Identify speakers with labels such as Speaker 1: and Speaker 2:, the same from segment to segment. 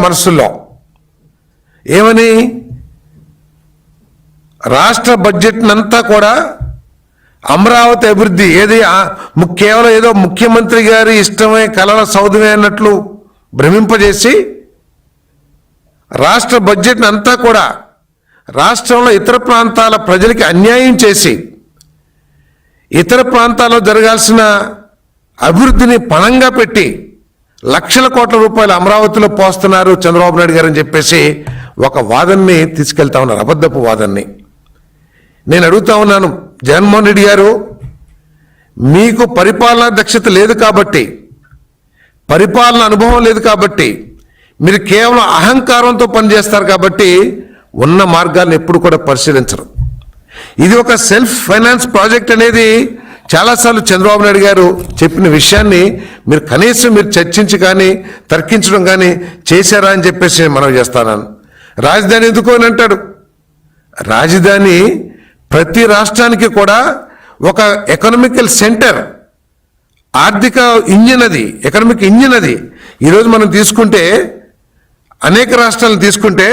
Speaker 1: మనసులో ఏమని రాష్ట్ర బడ్జెట్ అంతా కూడా అమరావతి అభివృద్ధి ఏది కేవలం ఏదో ముఖ్యమంత్రి గారి ఇష్టమే కలల సౌధమే అన్నట్లు భ్రమింపజేసి రాష్ట్ర బడ్జెట్ అంతా కూడా రాష్ట్రంలో ఇతర ప్రాంతాల ప్రజలకి అన్యాయం చేసి ఇతర ప్రాంతాల్లో జరగాల్సిన అభివృద్ధిని పణంగా పెట్టి లక్షల కోట్ల రూపాయలు అమరావతిలో పోస్తున్నారు చంద్రబాబు నాయుడు గారు అని చెప్పేసి ఒక వాదనని తీసుకెళ్తా ఉన్నారు, అబద్ధపు వాదనని. నేను అడుగుతా ఉన్నాను, జగన్మోహన్ రెడ్డి గారు మీకు పరిపాలనా దక్షత లేదు కాబట్టి, పరిపాలన అనుభవం లేదు కాబట్టి, మీరు కేవలం అహంకారంతో పనిచేస్తారు కాబట్టి ఉన్న మార్గాలను ఎప్పుడు కూడా పరిశీలించరు. ఇది ఒక సెల్ఫ్ ఫైనాన్స్ ప్రాజెక్ట్ అనేది చాలాసార్లు చంద్రబాబు నాయుడు గారు చెప్పిన విషయాన్ని మీరు కనీసం మీరు చర్చించి కానీ తర్కించడం కానీ చేశారా అని చెప్పేసి మనం చేస్తాను. రాజధాని ఎందుకు అని అంటాడు. రాజధాని ప్రతి రాష్ట్రానికి కూడా ఒక ఎకనామికల్ సెంటర్, ఆర్థిక ఇంజిన్ అది, ఎకనామిక్ ఇంజిన్ అది. ఈరోజు మనం తీసుకుంటే అనేక రాష్ట్రాలను తీసుకుంటే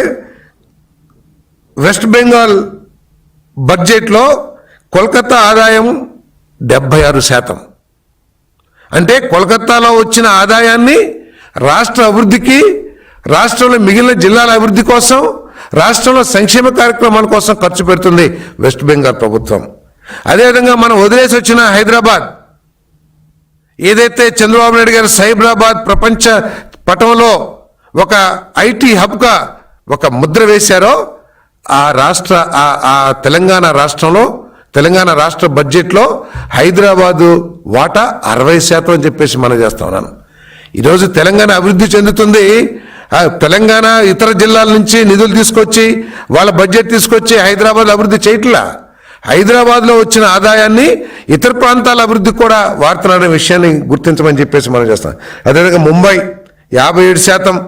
Speaker 1: వెస్ట్ బెంగాల్ బడ్జెట్లో కోల్కతా ఆదాయం 76%. అంటే కోల్కతాలో వచ్చిన ఆదాయాన్ని రాష్ట్ర అభివృద్ధికి, రాష్ట్రంలో మిగిలిన జిల్లాల అభివృద్ధి కోసం, రాష్ట్రంలో సంక్షేమ కార్యక్రమాల కోసం ఖర్చు పెడుతుంది వెస్ట్ బెంగాల్ ప్రభుత్వం. అదేవిధంగా మనం వదిలేసి వచ్చిన హైదరాబాద్, ఏదైతే చంద్రబాబు నాయుడు గారు సైబరాబాద్ ప్రపంచ పటంలో ఒక ఐటీ హబ్గా ఒక ముద్ర వేశారో, ఆ తెలంగాణ రాష్ట్రంలో, తెలంగాణ రాష్ట్ర బడ్జెట్లో హైదరాబాదు వాటా 60% అని చెప్పేసి మనం చేస్తా ఉన్నాను. ఈరోజు తెలంగాణ అభివృద్ధి చెందుతుంది. తెలంగాణ ఇతర జిల్లాల నుంచి నిధులు తీసుకొచ్చి వాళ్ళ బడ్జెట్ తీసుకొచ్చి హైదరాబాద్ అభివృద్ధి చేయట్లా. హైదరాబాద్లో వచ్చిన ఆదాయాన్ని ఇతర ప్రాంతాల అభివృద్ధి కూడా వాడుతున్నారనే విషయాన్ని గుర్తించమని చెప్పేసి మనం చేస్తాం. అదేవిధంగా ముంబై 57%,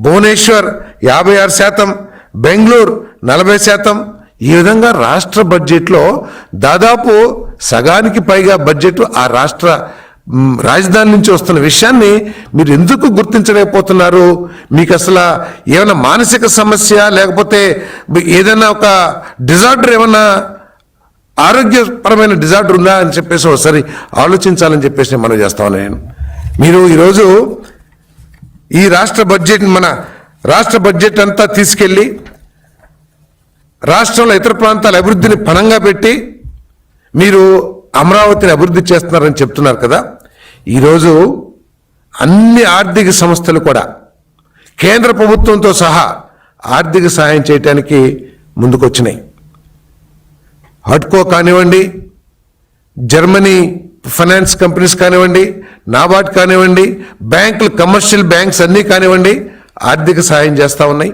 Speaker 1: భువనేశ్వర్ 56%, బెంగళూరు 40%. ఈ విధంగా రాష్ట్ర బడ్జెట్లో దాదాపు సగానికి పైగా బడ్జెట్ ఆ రాష్ట్ర రాజధాని నుంచి వస్తున్న విషయాన్ని మీరు ఎందుకు గుర్తించలేకపోతున్నారు? మీకు అసలు ఏమైనా మానసిక సమస్య, లేకపోతే ఏదైనా ఒక డిజార్డర్, ఏమన్నా ఆరోగ్యపరమైన డిజార్డర్ ఉందా అని చెప్పేసి ఒకసారి ఆలోచించాలని చెప్పేసి మనం చేస్తాను. నేను మీరు ఈరోజు ఈ మన రాష్ట్ర బడ్జెట్ అంతా తీసుకెళ్ళి రాష్ట్రంలో ఇతర ప్రాంతాల అభివృద్ధిని పణంగా పెట్టి మీరు అమరావతిని అభివృద్ధి చేస్తున్నారని చెప్తున్నారు కదా. ఈరోజు అన్ని ఆర్థిక సంస్థలు కూడా కేంద్ర ప్రభుత్వంతో సహా ఆర్థిక సహాయం చేయడానికి ముందుకొచ్చినాయి. హడ్కో కానివ్వండి, జర్మనీ ఫైనాన్స్ కంపెనీస్ కానివ్వండి, నాబార్డ్ కానివ్వండి, బ్యాంకులు, కమర్షియల్ బ్యాంక్స్ అన్నీ కానివ్వండి, ఆర్థిక సహాయం చేస్తూ ఉన్నాయి.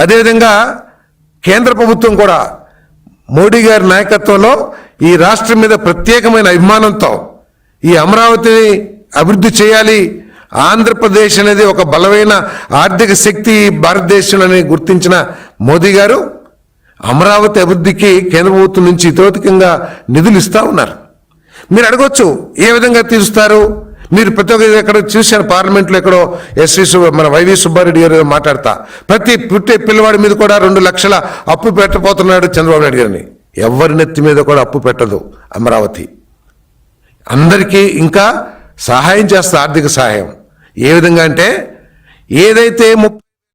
Speaker 1: అదేవిధంగా కేంద్ర ప్రభుత్వం కూడా మోడీ గారి నాయకత్వంలో ఈ రాష్ట్రం మీద ప్రత్యేకమైన అభిమానంతో ఈ అమరావతిని అభివృద్ధి చేయాలి, ఆంధ్రప్రదేశ్ అనేది ఒక బలమైన ఆర్థిక శక్తి భారతదేశంలోని గుర్తించిన మోదీ గారు అమరావతి అభివృద్ధికి కేంద్ర ప్రభుత్వం నుంచి ఇతోధికంగా నిధులు ఇస్తూ ఉన్నారు. మీరు అడగొచ్చు, ఏ విధంగా తీరుస్తారు? మీరు ప్రతి ఒక్క ఎక్కడ చూశాను, పార్లమెంట్లో ఎక్కడో మన వైవి సుబ్బారెడ్డి గారు మాట్లాడతా, ప్రతి పుట్టే పిల్లవాడి మీద కూడా 2 లక్షల అప్పు పెట్టబోతున్నాడు చంద్రబాబు నాయుడు గారిని. ఎవరి నెత్తి మీద కూడా అప్పు పెట్టదు అమరావతి. అందరికీ ఇంకా సహాయం చేస్తా, ఆర్థిక సహాయం. ఏ విధంగా అంటే ఏదైతే